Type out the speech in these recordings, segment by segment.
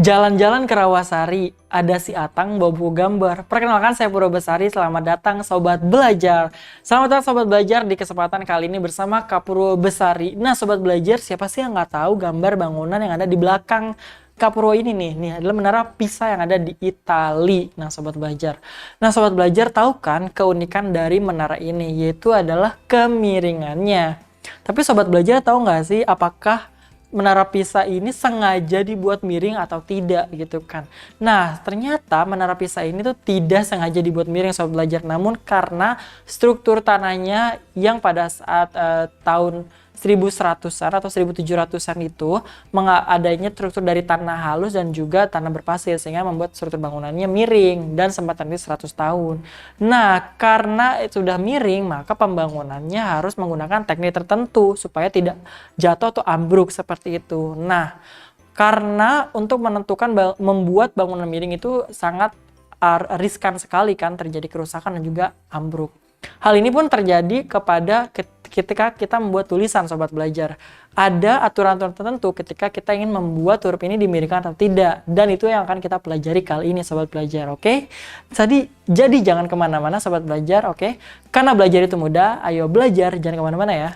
Jalan-jalan ke Rawasari, ada si Atang bawa buku gambar. Perkenalkan, saya Purwo Besari, selamat datang Sobat Belajar. Selamat datang Sobat Belajar di kesempatan kali ini bersama Kak Purwo Besari. Nah Sobat Belajar, siapa sih yang nggak tahu gambar bangunan yang ada di belakang Kak Purwo ini nih? Ini adalah Menara Pisa yang ada di Itali. Nah Sobat Belajar. Nah Sobat Belajar tahu kan keunikan dari menara ini? Yaitu adalah kemiringannya. Tapi Sobat Belajar tahu nggak sih apakah Menara Pisa ini sengaja dibuat miring atau tidak gitu kan. Nah ternyata Menara Pisa ini tuh tidak sengaja dibuat miring Sobat Belajar. Namun karena struktur tanahnya yang pada saat tahun 1100-an atau 1700-an itu adanya struktur dari tanah halus dan juga tanah berpasir sehingga membuat struktur bangunannya miring dan sempat terjadi 100 tahun. Nah, karena sudah miring maka pembangunannya harus menggunakan teknik tertentu supaya tidak jatuh atau ambruk seperti itu. Nah, karena untuk menentukan membuat bangunan miring itu sangat riskan sekali kan terjadi kerusakan dan juga ambruk. Hal ini pun terjadi ketika kita membuat tulisan Sobat Belajar. Ada aturan-aturan tertentu ketika kita ingin membuat huruf ini dimiringkan atau tidak. Dan itu yang akan kita pelajari kali ini Sobat Belajar, oke? Jadi jangan kemana-mana Sobat Belajar, oke? Karena belajar itu mudah, ayo belajar, jangan kemana-mana ya.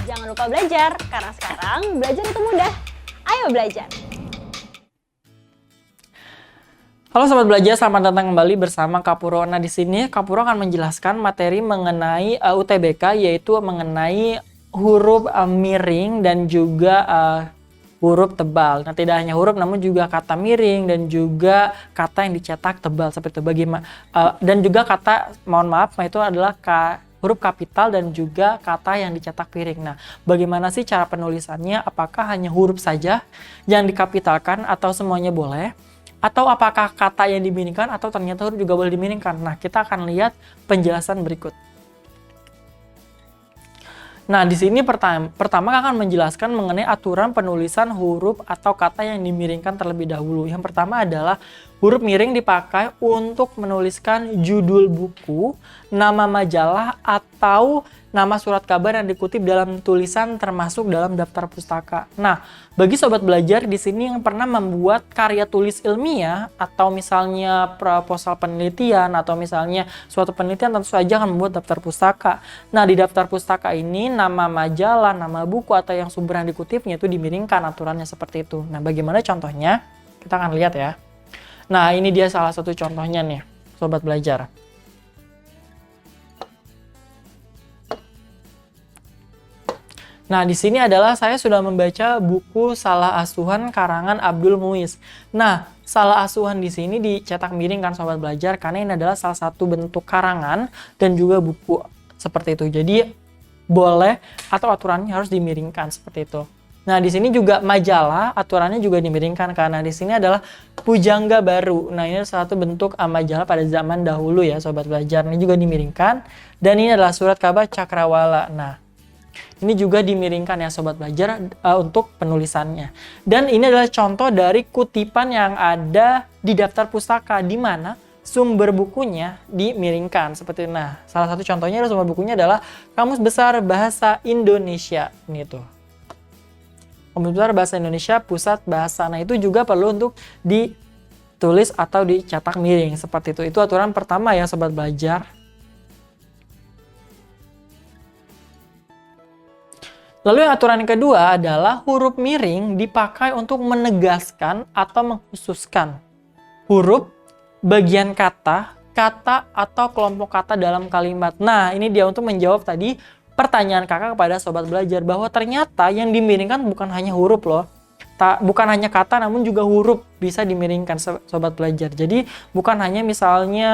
Jangan lupa belajar, karena sekarang belajar itu mudah. Ayo belajar! Halo Sobat Belajar, selamat datang kembali bersama Kak Purwo. Nah di sini Kak Purwo akan menjelaskan materi mengenai UTBK, yaitu mengenai huruf miring dan juga huruf tebal. Nah tidak hanya huruf namun juga kata miring dan juga kata yang dicetak tebal seperti itu. Bagaimana dan juga kata, mohon maaf, itu adalah huruf kapital dan juga kata yang dicetak piring. Nah, bagaimana sih cara penulisannya? Apakah hanya huruf saja yang dikapitalkan atau semuanya boleh? Atau apakah kata yang dimiringkan atau ternyata huruf juga boleh dimiringkan? Nah, kita akan lihat penjelasan berikut. Nah, di sini pertama akan menjelaskan mengenai aturan penulisan huruf atau kata yang dimiringkan terlebih dahulu. Yang pertama adalah huruf miring dipakai untuk menuliskan judul buku, nama majalah, atau nama surat kabar yang dikutip dalam tulisan termasuk dalam daftar pustaka. Nah, bagi Sobat Belajar di sini yang pernah membuat karya tulis ilmiah atau misalnya proposal penelitian atau misalnya suatu penelitian, tentu saja akan membuat daftar pustaka. Nah, di daftar pustaka ini nama majalah, nama buku atau yang sumber yang dikutipnya itu dimiringkan, aturannya seperti itu. Nah, bagaimana contohnya? Kita akan lihat ya. Nah, ini dia salah satu contohnya nih, Sobat Belajar. Nah, di sini adalah saya sudah membaca buku Salah Asuhan karangan Abdul Muiz. Nah, Salah Asuhan di sini dicetak miring kan Sobat Belajar karena ini adalah salah satu bentuk karangan dan juga buku seperti itu. Jadi boleh atau aturannya harus dimiringkan seperti itu. Nah, di sini juga majalah aturannya juga dimiringkan karena di sini adalah pujangga baru. Nah, ini salah satu bentuk majalah pada zaman dahulu ya Sobat Belajar. Ini juga dimiringkan dan ini adalah surat kabar Cakrawala. Nah, ini juga dimiringkan ya Sobat Belajar untuk penulisannya. Dan ini adalah contoh dari kutipan yang ada di daftar pustaka di mana sumber bukunya dimiringkan seperti ini. Nah, salah satu contohnya adalah sumber bukunya adalah Kamus Besar Bahasa Indonesia. Ini tuh. Kamus Besar Bahasa Indonesia Pusat Bahasa. Nah, itu juga perlu untuk ditulis atau dicetak miring seperti itu. Itu aturan pertama ya Sobat Belajar. Lalu yang aturan yang kedua adalah huruf miring dipakai untuk menegaskan atau mengkhususkan huruf, bagian kata, atau kelompok kata dalam kalimat. Nah, ini dia untuk menjawab tadi pertanyaan kakak kepada Sobat Belajar bahwa ternyata yang dimiringkan bukan hanya huruf loh. Bukan hanya kata namun juga huruf bisa dimiringkan Sobat Belajar. Jadi bukan hanya misalnya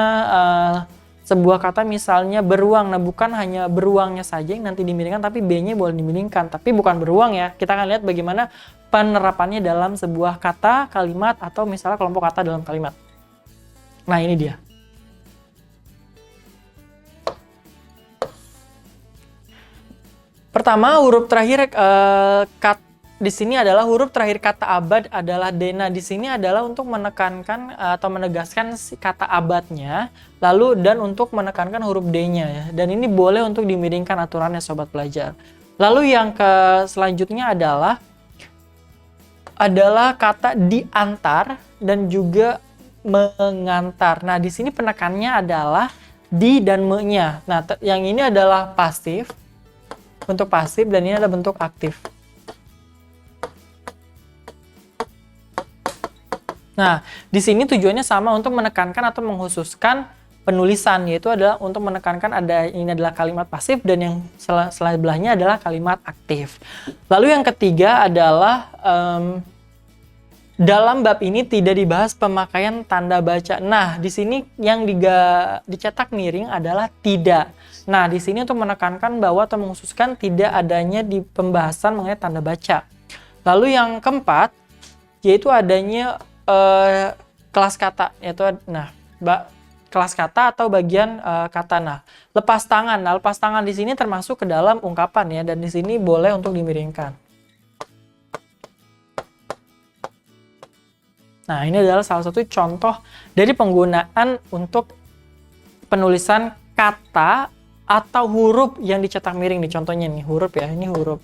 sebuah kata misalnya beruang, nah bukan hanya beruangnya saja yang nanti dimiringkan, tapi B-nya boleh dimiringkan, tapi bukan beruang ya. Kita akan lihat bagaimana penerapannya dalam sebuah kata, kalimat, atau misalnya kelompok kata dalam kalimat. Nah, ini dia. Pertama, huruf terakhir di sini adalah huruf terakhir kata abad adalah dena. Di sini adalah untuk menekankan atau menegaskan kata abadnya, lalu dan untuk menekankan huruf D-nya ya. Dan ini boleh untuk dimiringkan aturannya Sobat Belajar. Lalu yang selanjutnya adalah adalah kata diantar dan juga mengantar. Nah, di sini penekannya adalah di dan me-nya. Nah, yang ini adalah pasif, bentuk pasif, dan ini adalah bentuk aktif. Nah, di sini tujuannya sama untuk menekankan atau mengkhususkan penulisan, yaitu adalah untuk menekankan ini adalah kalimat pasif dan yang sebelahnya adalah kalimat aktif. Lalu yang ketiga adalah dalam bab ini tidak dibahas pemakaian tanda baca. Nah, di sini yang dicetak miring adalah tidak. Nah, di sini untuk menekankan bahwa atau mengkhususkan tidak adanya di pembahasan mengenai tanda baca. Lalu yang keempat yaitu adanya kelas kata, yaitu kelas kata atau bagian kata. Nah, lepas tangan. Nah, lepas tangan di sini termasuk ke dalam ungkapan ya, dan di sini boleh untuk dimiringkan. Nah, ini adalah salah satu contoh dari penggunaan untuk penulisan kata atau huruf yang dicetak miring nih. Contohnya nih, huruf ya, ini huruf.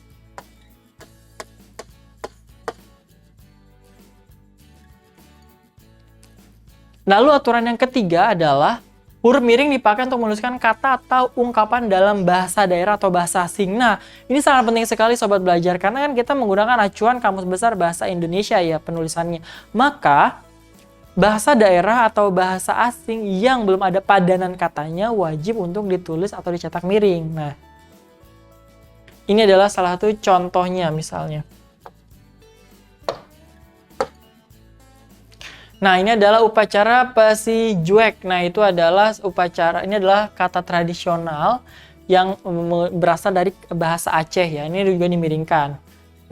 Lalu aturan yang ketiga adalah huruf miring dipakai untuk menuliskan kata atau ungkapan dalam bahasa daerah atau bahasa asing. Nah, ini sangat penting sekali sobat belajar karena kan kita menggunakan acuan Kamus Besar Bahasa Indonesia ya penulisannya. Maka bahasa daerah atau bahasa asing yang belum ada padanan katanya wajib untuk ditulis atau dicetak miring. Nah, ini adalah salah satu contohnya misalnya. Nah, ini adalah upacara Pesi Juek. Nah, itu adalah upacara, ini adalah kata tradisional yang berasal dari bahasa Aceh ya. Ini juga dimiringkan.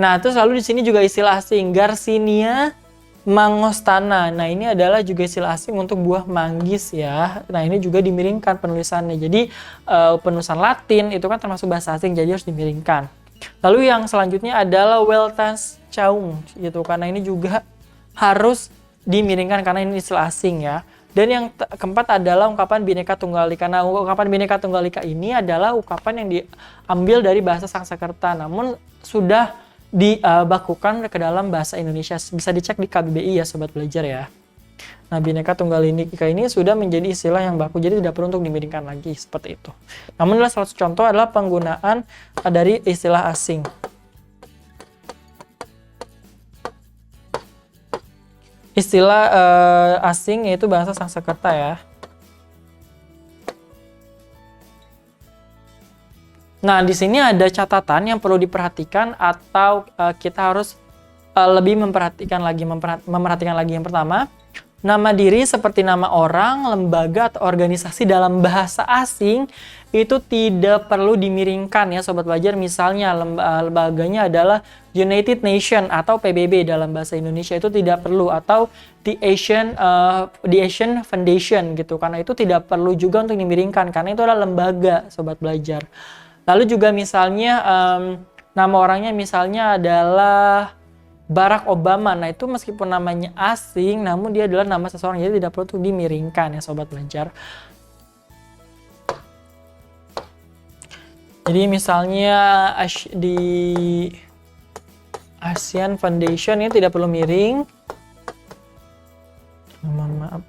Nah, terus lalu di sini juga istilah asing, Garcinia mangostana. Nah, ini adalah juga istilah asing untuk buah manggis ya. Nah, ini juga dimiringkan penulisannya. Jadi, penulisan Latin itu kan termasuk bahasa asing, jadi harus dimiringkan. Lalu yang selanjutnya adalah Weltas Caung gitu. Karena ini juga harus dimiringkan karena ini istilah asing ya. Dan yang keempat adalah ungkapan Bhinneka Tunggal Ika. Nah, ungkapan Bhinneka Tunggal Ika ini adalah ungkapan yang diambil dari bahasa Sanskerta, namun sudah dibakukan ke dalam bahasa Indonesia. Bisa dicek di KBBI ya, sobat belajar ya. Nah, Bhinneka Tunggal Ika ini sudah menjadi istilah yang baku, jadi tidak perlu untuk dimiringkan lagi seperti itu. Namun salah satu contoh adalah penggunaan dari istilah asing. Istilah asing yaitu bahasa Sanskerta ya. Nah, di sini ada catatan yang perlu diperhatikan atau kita harus lebih memperhatikan lagi yang pertama. Nama diri seperti nama orang, lembaga atau organisasi dalam bahasa asing itu tidak perlu dimiringkan ya sobat belajar. Misalnya lembaganya adalah United Nation atau PBB dalam bahasa Indonesia itu tidak perlu, atau the Asian Foundation gitu, karena itu tidak perlu juga untuk dimiringkan karena itu adalah lembaga sobat belajar. Lalu juga misalnya nama orangnya misalnya adalah Barack Obama. Nah, itu meskipun namanya asing, namun dia adalah nama seseorang, jadi tidak perlu untuk dimiringkan ya sobat belajar. Jadi misalnya di Asian Foundation ini tidak perlu miring. Mohon maaf.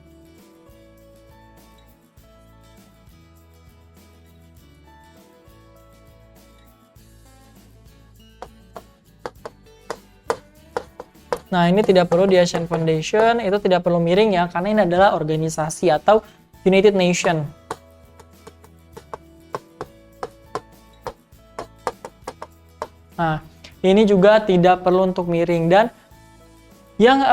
Nah, ini tidak perlu di Asian Foundation, itu tidak perlu miring ya, karena ini adalah organisasi atau United Nation. Nah, ini juga tidak perlu untuk miring. Dan yang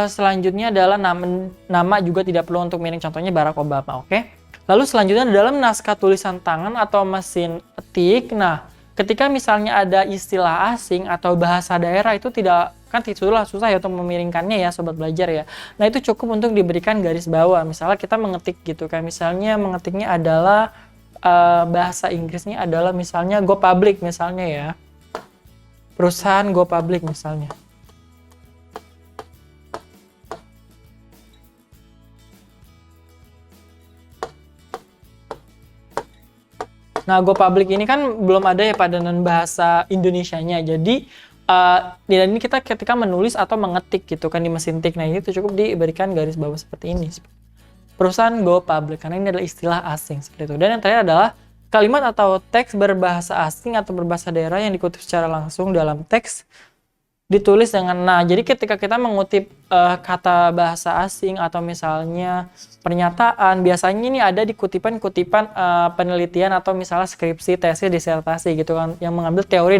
selanjutnya adalah nama juga tidak perlu untuk miring, contohnya Barack Obama, oke? Lalu selanjutnya dalam naskah tulisan tangan atau mesin ketik. Nah, ketika misalnya ada istilah asing atau bahasa daerah itu tidak, kan susah ya untuk memiringkannya ya sobat belajar ya. Nah, itu cukup untuk diberikan garis bawah. Misalnya kita mengetik gitu kan, misalnya mengetiknya adalah bahasa Inggrisnya adalah misalnya Go Public misalnya ya. Perusahaan Go Public misalnya. Nah, Go Public ini kan belum ada ya padanan bahasa Indonesianya. Jadi Dan ini kita ketika menulis atau mengetik gitu kan di mesin tik. Nah, ini tuh cukup diberikan garis bawah seperti ini. Perusahaan go public, karena ini adalah istilah asing seperti itu. Dan yang terakhir adalah kalimat atau teks berbahasa asing atau berbahasa daerah yang dikutip secara langsung dalam teks ditulis dengan jadi ketika kita mengutip kata bahasa asing atau misalnya pernyataan, biasanya ini ada di kutipan-kutipan penelitian atau misalnya skripsi, tesis, disertasi gitu kan, yang mengambil teori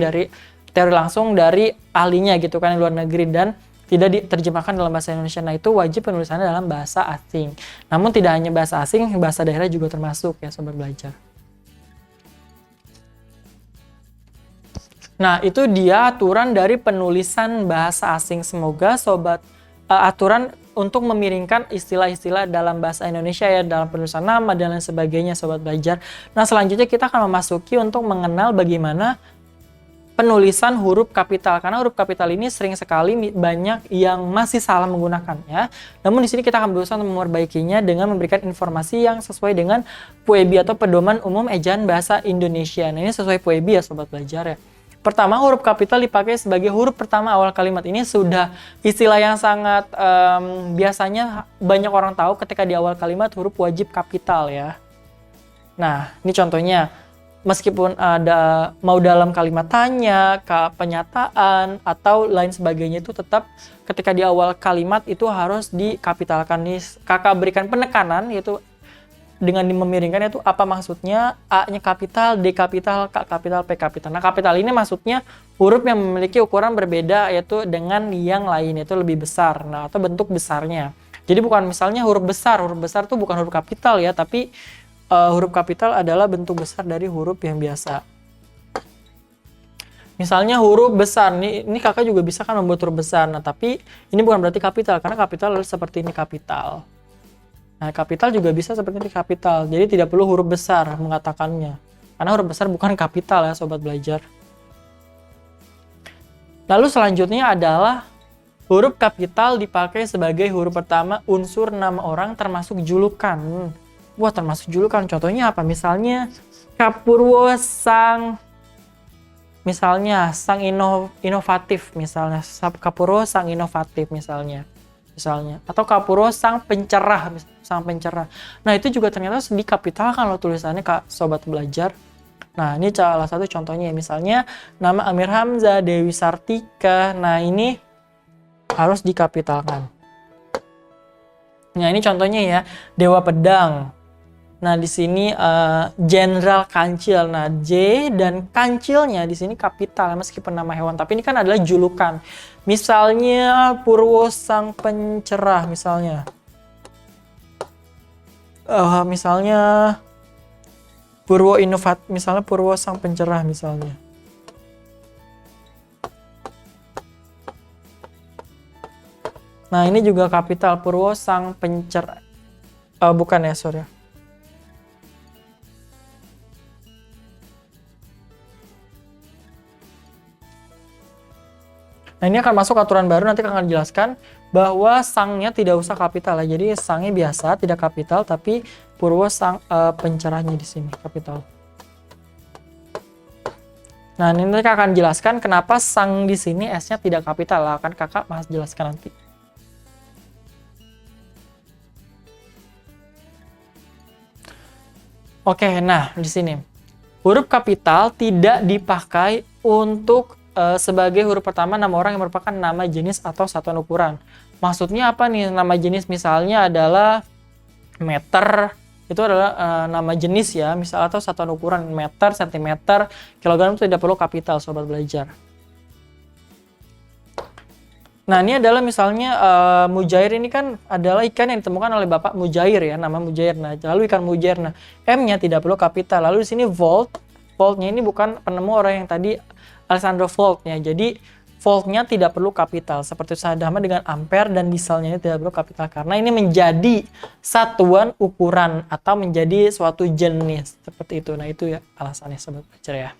langsung dari ahlinya gitu kan di luar negeri dan tidak diterjemahkan dalam bahasa Indonesia. Nah, itu wajib penulisannya dalam bahasa asing. Namun tidak hanya bahasa asing, bahasa daerah juga termasuk ya sobat belajar. Nah, itu dia aturan dari penulisan bahasa asing. Semoga sobat aturan untuk memiringkan istilah-istilah dalam bahasa Indonesia ya, dalam penulisan nama dan lain sebagainya sobat belajar. Nah, selanjutnya kita akan memasuki untuk mengenal bagaimana penulisan huruf kapital, karena huruf kapital ini sering sekali banyak yang masih salah menggunakannya. Namun di sini kita akan berusaha untuk memperbaikinya dengan memberikan informasi yang sesuai dengan PUEB atau Pedoman Umum Ejaan Bahasa Indonesia. Nah, ini sesuai PUEB ya sobat belajar ya. Pertama, huruf kapital dipakai sebagai huruf pertama awal kalimat. Ini sudah istilah yang sangat biasanya banyak orang tahu ketika di awal kalimat huruf wajib kapital ya. Nah, ini contohnya. Meskipun ada mau dalam kalimat tanya, penyataan, atau lain sebagainya itu tetap ketika di awal kalimat itu harus dikapitalkan. Nih, kakak berikan penekanan yaitu dengan memiringkan itu apa maksudnya, A-nya kapital, D kapital, K kapital, P kapital. Nah, kapital ini maksudnya huruf yang memiliki ukuran berbeda yaitu dengan yang lain, yaitu lebih besar. Nah, atau bentuk besarnya. Jadi bukan misalnya huruf besar itu bukan huruf kapital ya, tapi huruf kapital adalah bentuk besar dari huruf yang biasa. Misalnya huruf besar, ini kakak juga bisa kan membuat huruf besar. Nah, tapi ini bukan berarti kapital, karena kapital adalah seperti ini kapital. Nah, kapital juga bisa seperti ini kapital. Jadi tidak perlu huruf besar mengatakannya. Karena huruf besar bukan kapital ya sobat belajar. Lalu selanjutnya adalah huruf kapital dipakai sebagai huruf pertama unsur nama orang termasuk julukan. Wah, termasuk julukan. Contohnya apa? Misalnya Kapurwo Sang, misalnya Sang Inovatif, misalnya Kapurwo Sang Inovatif, misalnya. Atau Kapurwo Sang Pencerah, Sang Pencerah. Nah, itu juga ternyata dikapitalkan loh tulisannya Kak sobat belajar. Nah, ini salah satu contohnya. Misalnya nama Amir Hamzah, Dewi Sartika. Nah, ini harus dikapitalkan. Nah, ini contohnya ya, Dewa Pedang. Nah, di sini Jenderal Kancil. Nah, J dan Kancilnya di sini kapital meskipun nama hewan, tapi ini kan adalah julukan. Misalnya Purwo Sang Pencerah misalnya. Misalnya Purwo misalnya Purwo Sang Pencerah misalnya. Nah, ini juga kapital Purwo Sang Pencerah. Bukan ya, sorry. Nah, ini akan masuk aturan baru, nanti akan dijelaskan bahwa sangnya tidak usah kapital ya. Jadi sangnya biasa, tidak kapital, tapi Purwo Sang pencerahnya di sini kapital. Nah, ini nanti akan jelaskan kenapa sang di sini S-nya tidak kapital. Akan kakak mas jelaskan nanti. Oke, nah di sini huruf kapital tidak dipakai untuk sebagai huruf pertama nama orang yang merupakan nama jenis atau satuan ukuran. Maksudnya apa nih? Nama jenis misalnya adalah meter, itu adalah nama jenis ya, misal atau satuan ukuran meter, sentimeter, kilogram itu tidak perlu kapital sobat belajar. Nah, ini adalah misalnya mujair, ini kan adalah ikan yang ditemukan oleh Bapak Mujair ya, nama Mujair. Nah, lalu ikan mujair. Nah, M-nya tidak perlu kapital. Lalu di sini voltnya ini bukan penemu orang yang tadi Alessandro Volt ya. Jadi voltnya tidak perlu kapital. Seperti sama dengan ampere dan dieselnya ini tidak perlu kapital karena ini menjadi satuan ukuran atau menjadi suatu jenis seperti itu. Nah, itu ya alasannya sobat belajar ya.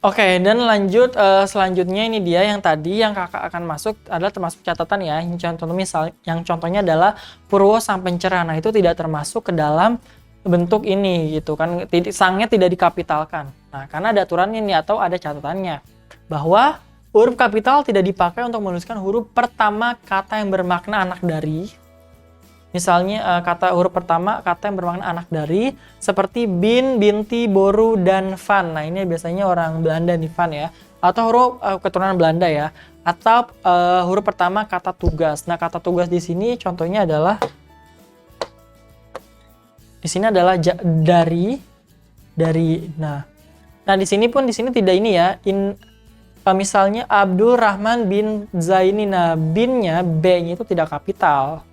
Oke, dan lanjut selanjutnya ini dia yang tadi yang kakak akan masuk adalah termasuk catatan ya. Yang contohnya adalah Purwo Sang Pencerah. Nah, itu tidak termasuk ke dalam bentuk ini gitu kan, sangnya tidak dikapitalkan. Nah, karena ada aturannya nih atau ada catatannya bahwa huruf kapital tidak dipakai untuk menuliskan huruf pertama kata yang bermakna anak dari. Misalnya kata huruf pertama kata yang bermakna anak dari seperti bin, binti, boru, dan van. Nah, ini biasanya orang Belanda nih, van ya. Atau huruf keturunan Belanda ya. Atau huruf pertama kata tugas. Nah, kata tugas di sini contohnya adalah dari. Nah di sini tidak ini ya. Misalnya Abdul Rahman bin Zaini. Nah, binnya, B-nya itu tidak kapital.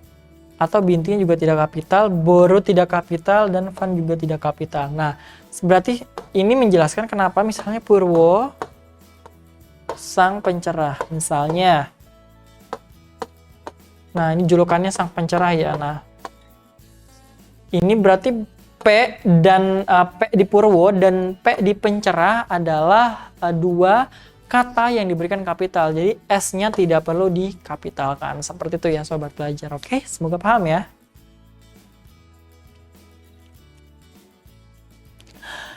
Atau bintinya juga tidak kapital, boru tidak kapital, dan van juga tidak kapital. Nah, berarti ini menjelaskan kenapa misalnya Purwo sang pencerah misalnya. Nah, ini julukannya sang pencerah ya. Nah, ini berarti P dan P di Purwo dan P di pencerah adalah dua kata yang diberikan kapital. Jadi S-nya tidak perlu dikapitalkan. Seperti itu ya sobat belajar. Oke, semoga paham ya.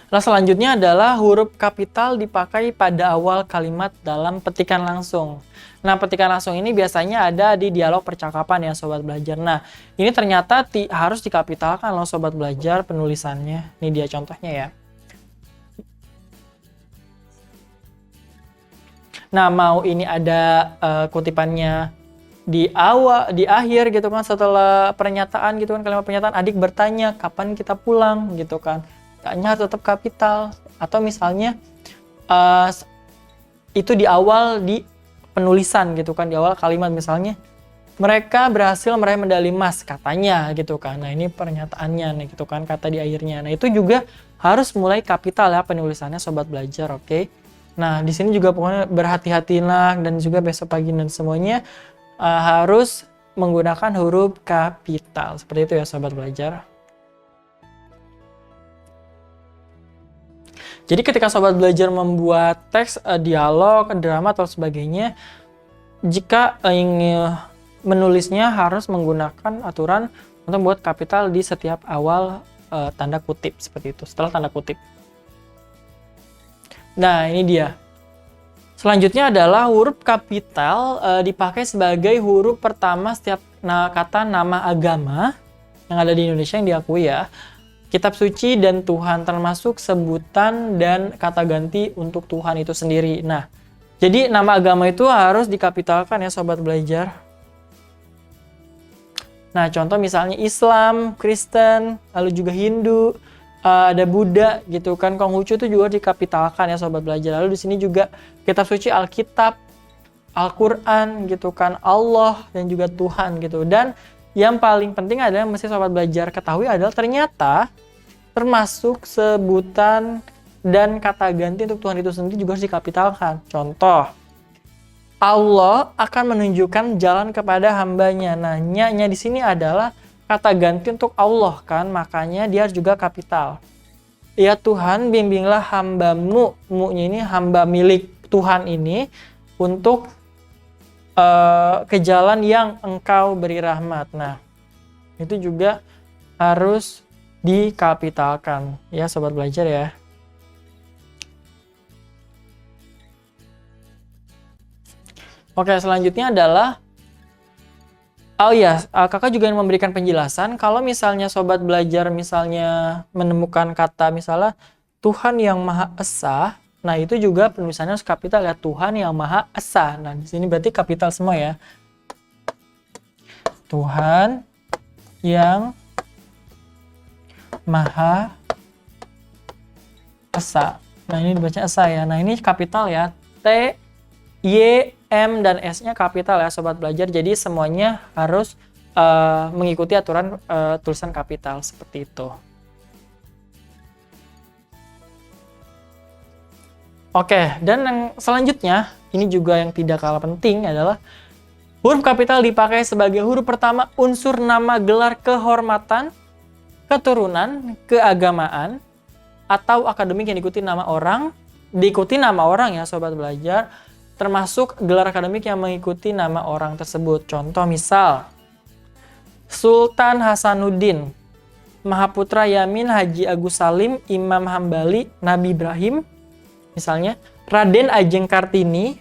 Nah, selanjutnya adalah huruf kapital dipakai pada awal kalimat dalam petikan langsung. Nah, petikan langsung ini biasanya ada di dialog percakapan ya sobat belajar. Nah, ini ternyata harus dikapitalkan loh sobat belajar penulisannya. Ini dia contohnya ya. Nah, mau ini ada kutipannya di awal, di akhir gitu kan, setelah pernyataan gitu kan, kalimat pernyataan, adik bertanya kapan kita pulang gitu kan. Kayaknya tetap kapital. Atau misalnya itu di awal di penulisan gitu kan, di awal kalimat misalnya mereka berhasil meraih medali emas katanya gitu kan. Nah, ini pernyataannya nih gitu kan, kata di akhirnya. Nah, itu juga harus mulai kapital ya penulisannya sobat belajar, oke? Nah, di sini juga pokoknya berhati-hatilah dan juga besok pagi dan semuanya harus menggunakan huruf kapital. Seperti itu ya sobat belajar. Jadi ketika sobat belajar membuat teks, dialog, drama atau sebagainya, jika ingin menulisnya harus menggunakan aturan untuk membuat kapital di setiap awal tanda kutip seperti itu, setelah tanda kutip. Nah, ini dia. Selanjutnya adalah huruf kapital dipakai sebagai huruf pertama setiap kata nama agama yang ada di Indonesia yang diakui ya. Kitab suci dan Tuhan, termasuk sebutan dan kata ganti untuk Tuhan itu sendiri. Nah, jadi nama agama itu harus dikapitalkan ya sobat belajar. Nah, contoh misalnya Islam, Kristen, lalu juga Hindu, ada Buddha gitu kan, Konghucu itu juga dikapitalkan ya sobat belajar. Lalu di sini juga kitab suci Alkitab, Al-Quran gitu kan, Allah dan juga Tuhan gitu. Dan yang paling penting adalah mesti sobat belajar ketahui adalah ternyata termasuk sebutan dan kata ganti untuk Tuhan itu sendiri juga harus dikapitalkan. Contoh, Allah akan menunjukkan jalan kepada hambanya. Nah, nya di sini adalah kata ganti untuk Allah kan, makanya dia juga kapital. Ya Tuhan, bimbinglah hambamu, mu-nya ini hamba milik Tuhan ini, untuk ke jalan yang engkau beri rahmat. Nah, itu juga harus dikapitalkan ya sobat belajar ya. Oke, selanjutnya adalah kakak juga ingin memberikan penjelasan kalau misalnya sobat belajar misalnya menemukan kata misalnya Tuhan yang Maha Esa. Nah, itu juga penulisannya harus kapital ya, Tuhan yang Maha Esa. Nah, di sini berarti kapital semua ya. Tuhan yang Maha Esa. Nah, ini dibaca Esa ya. Nah, ini kapital ya. T, Y, M, dan S-nya kapital ya sobat belajar. Jadi semuanya harus mengikuti aturan tulisan kapital seperti itu. Oke, dan yang selanjutnya, ini juga yang tidak kalah penting adalah huruf kapital dipakai sebagai huruf pertama unsur nama gelar kehormatan, keturunan, keagamaan, atau akademik yang diikuti nama orang ya sobat belajar, termasuk gelar akademik yang mengikuti nama orang tersebut. Contoh misal, Sultan Hasanuddin. Mahaputra Yamin, Haji Agus Salim, Imam Hambali, Nabi Ibrahim, misalnya Raden Ajeng Kartini.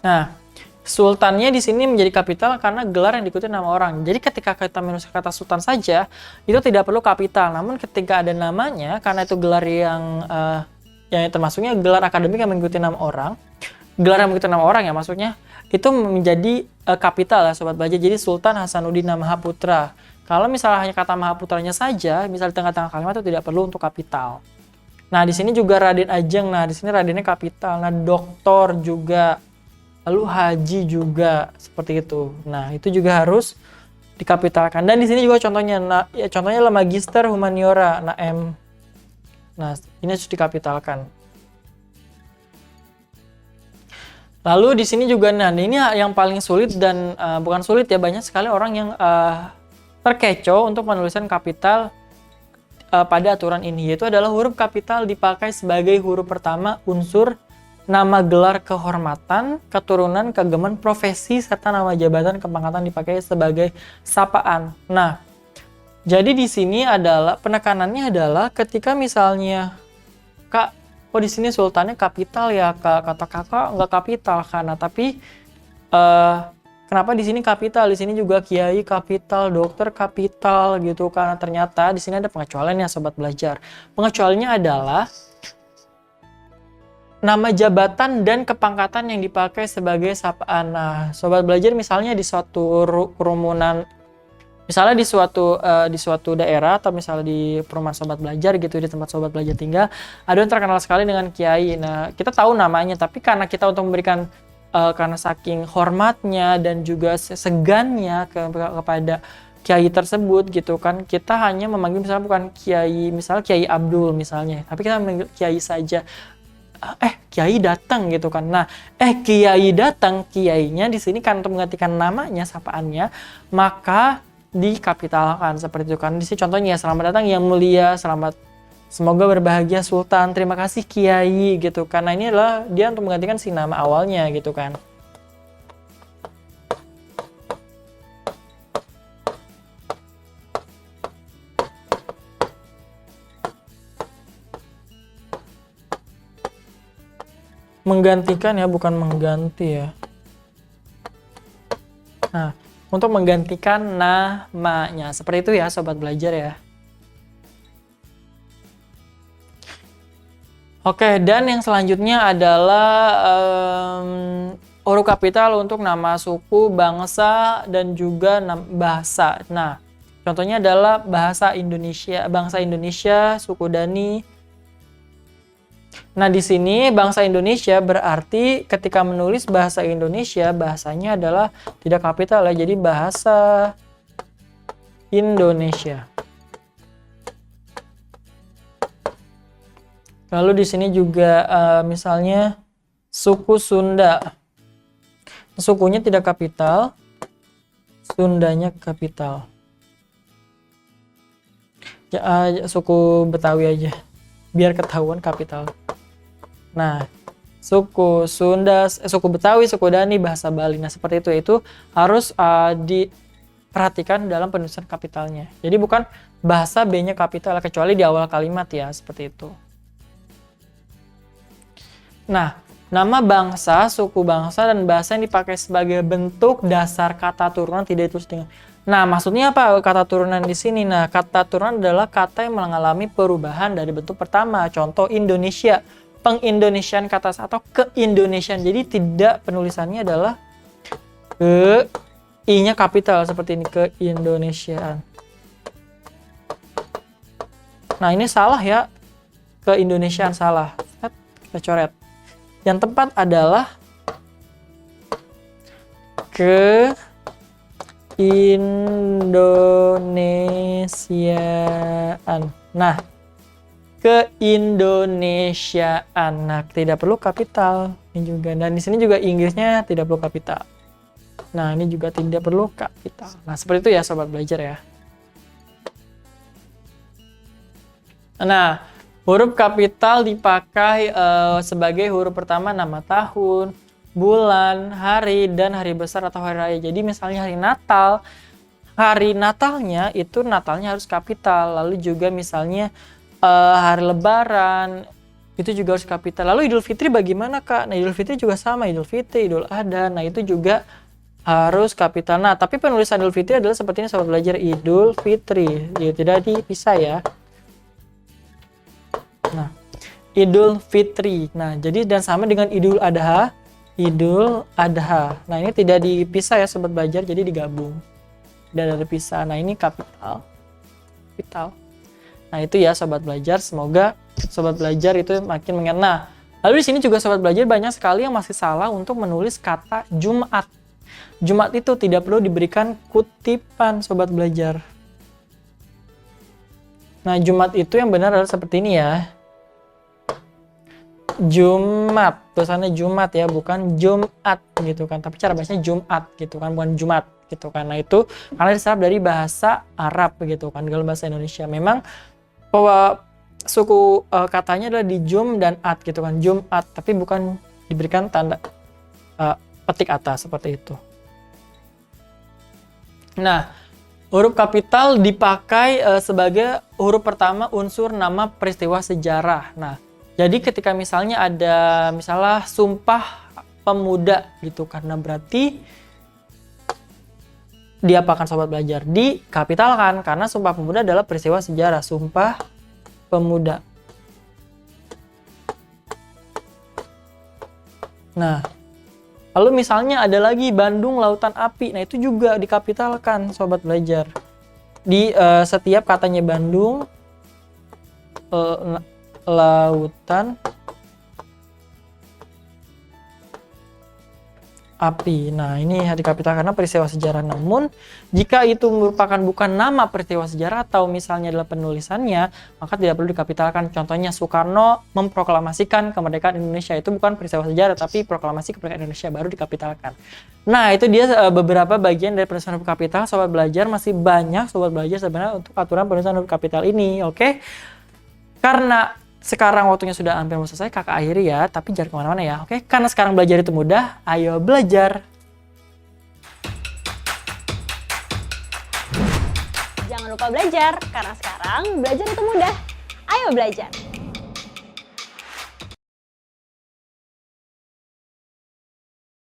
Nah, sultannya di sini menjadi kapital karena gelar yang diikuti nama orang. Jadi ketika kita menulis kata sultan saja, itu tidak perlu kapital. Namun ketika ada namanya, karena itu gelar yang termasuknya gelar akademik yang mengikuti nama orang, gelar yang mengikuti nama orang ya maksudnya, itu menjadi kapital ya Sobat Belajar. Jadi Sultan Hasanuddin Mahaputra. Kalau misalnya hanya kata Mahaputranya saja, misal di tengah-tengah kalimat itu tidak perlu untuk kapital. Nah, di sini juga Raden Ajeng. Nah, di sini Radennya kapital. Nah, doktor juga. Lalu haji juga seperti itu. Nah, itu juga harus dikapitalkan. Dan di sini juga contohnya, contohnya adalah Magister Humaniora, nah M. Nah, ini harus dikapitalkan. Lalu di sini juga, nah ini yang paling sulit dan bukan sulit ya, banyak sekali orang yang terkecoh untuk penulisan kapital pada aturan ini, yaitu adalah huruf kapital dipakai sebagai huruf pertama unsur nama gelar kehormatan, keturunan, kegeman, profesi, serta nama jabatan kepangkatan dipakai sebagai sapaan. Nah, jadi di sini adalah penekanannya adalah ketika misalnya Kak, oh di sini sultannya kapital ya, kata Kakak nggak kapital karena tapi kenapa di sini kapital? Di sini juga kiai kapital, dokter kapital gitu karena ternyata di sini ada pengecualian ya Sobat Belajar. Pengecualiannya adalah nama jabatan dan kepangkatan yang dipakai sebagai sapaan. Nah, Sobat Belajar misalnya di suatu kerumunan, misalnya di suatu daerah atau misalnya di perumahan Sobat Belajar gitu, di tempat Sobat Belajar tinggal, ada yang terkenal sekali dengan kiai. Nah, kita tahu namanya, tapi karena kita untuk memberikan karena saking hormatnya dan juga segannya kepada kiai tersebut gitu kan, kita hanya memanggil misalnya bukan kiai, misalnya Kiai Abdul misalnya, tapi kita memanggil kiai saja. Kiai datang gitu kan. Nah, kiai datang, kiainya di sini kan untuk menggantikan namanya, sapaannya, maka dikapitalkan seperti itu kan. Di sini contohnya selamat datang yang mulia, selamat semoga berbahagia Sultan, terima kasih Kiai gitu kan. Nah, ini adalah dia untuk menggantikan si nama awalnya gitu kan. Menggantikan ya, bukan mengganti ya. Nah, untuk menggantikan namanya. Seperti itu ya Sobat Belajar ya. Oke, dan yang selanjutnya adalah huruf kapital untuk nama suku, bangsa, dan juga bahasa. Nah, contohnya adalah bahasa Indonesia, bangsa Indonesia, suku Dani. Nah, di sini bangsa Indonesia berarti ketika menulis bahasa Indonesia, bahasanya adalah tidak kapital ya, jadi bahasa Indonesia. Lalu di sini juga misalnya suku Sunda. Sukunya tidak kapital, Sundanya kapital. Ya, suku Betawi aja, biar ketahuan kapital. Nah, suku Sunda, suku Betawi, suku Dani, bahasa Bali. Nah, seperti itu harus diperhatikan dalam penulisan kapitalnya. Jadi bukan bahasa B-nya kapital, kecuali di awal kalimat ya, seperti itu. Nah, nama bangsa, suku bangsa, dan bahasa yang dipakai sebagai bentuk dasar kata turunan tidak ditulis dengan. Nah, maksudnya apa kata turunan di sini? Nah, kata turunan adalah kata yang mengalami perubahan dari bentuk pertama. Contoh Indonesia, pengindonesian kata atau keindonesian. Jadi tidak, penulisannya adalah I-nya kapital seperti ini, keindonesiaan. Nah, ini salah ya. Keindonesiaan salah. Kita coret. Yang tepat adalah keindonesiaan. Nah, keindonesiaan. Nah, tidak perlu kapital ini juga. Dan di sini juga Inggrisnya tidak perlu kapital. Nah, ini juga tidak perlu kapital. Nah, seperti itu ya Sobat Belajar ya. Nah, huruf kapital dipakai sebagai huruf pertama nama tahun, bulan, hari, dan hari besar atau hari raya. Jadi misalnya hari Natal, hari Natalnya itu Natalnya harus kapital. Lalu juga misalnya hari Lebaran itu juga harus kapital. Lalu Idul Fitri bagaimana Kak? Nah Idul Fitri juga sama, Idul Fitri, Idul Adha. Nah itu juga harus kapital. Nah tapi penulisan Idul Fitri adalah seperti ini sobat belajar, Idul Fitri. Ya, tidak dipisah ya. Nah Idul Fitri. Nah jadi dan sama dengan Idul Adha, Idul Adha. Nah ini tidak dipisah ya sobat belajar, jadi digabung. Tidak ada dipisah. Nah ini kapital. Kapital. Nah itu ya sobat belajar, semoga sobat belajar itu makin mengerti. Nah, lalu di sini juga sobat belajar banyak sekali yang masih salah untuk menulis kata Jumat. Jumat itu tidak perlu diberikan kutipan sobat belajar. Nah, Jumat itu yang benar adalah seperti ini ya. Jumat, tulisannya Jumat ya, bukan Jumat gitu kan. Tapi cara bacanya Jumat gitu kan, bukan Jumat gitu kan. Nah itu karena diserap dari bahasa Arab gitu kan, dalam bahasa Indonesia. Memang bahwa suku katanya adalah di jum dan at gitu kan, Jumat, tapi bukan diberikan tanda petik atas seperti itu. Nah, huruf kapital dipakai sebagai huruf pertama unsur nama peristiwa sejarah. Nah, jadi ketika misalnya ada misalnya Sumpah Pemuda gitu, karena berarti diapakan sobat belajar? Dikapitalkan, karena Sumpah Pemuda adalah peristiwa sejarah. Sumpah Pemuda. Nah, lalu misalnya ada lagi Bandung Lautan Api. Nah, itu juga dikapitalkan sobat belajar. Di setiap katanya Bandung Lautan Api. Nah, ini dikapitalkan karena peristiwa sejarah. Namun, jika itu merupakan bukan nama peristiwa sejarah atau misalnya adalah penulisannya, maka tidak perlu dikapitalkan. Contohnya, Soekarno memproklamasikan kemerdekaan Indonesia. Itu bukan peristiwa sejarah, tapi proklamasi kemerdekaan Indonesia, baru dikapitalkan. Nah, itu dia beberapa bagian dari penulisan huruf kapital. Sobat belajar, masih banyak sobat belajar sebenarnya untuk aturan penulisan huruf kapital ini. Oke? Karena sekarang waktunya sudah hampir mau selesai, kakak akhiri ya, tapi jangan kemana-mana ya, oke? Karena sekarang belajar itu mudah, ayo belajar. Jangan lupa belajar, karena sekarang belajar itu mudah. Ayo belajar.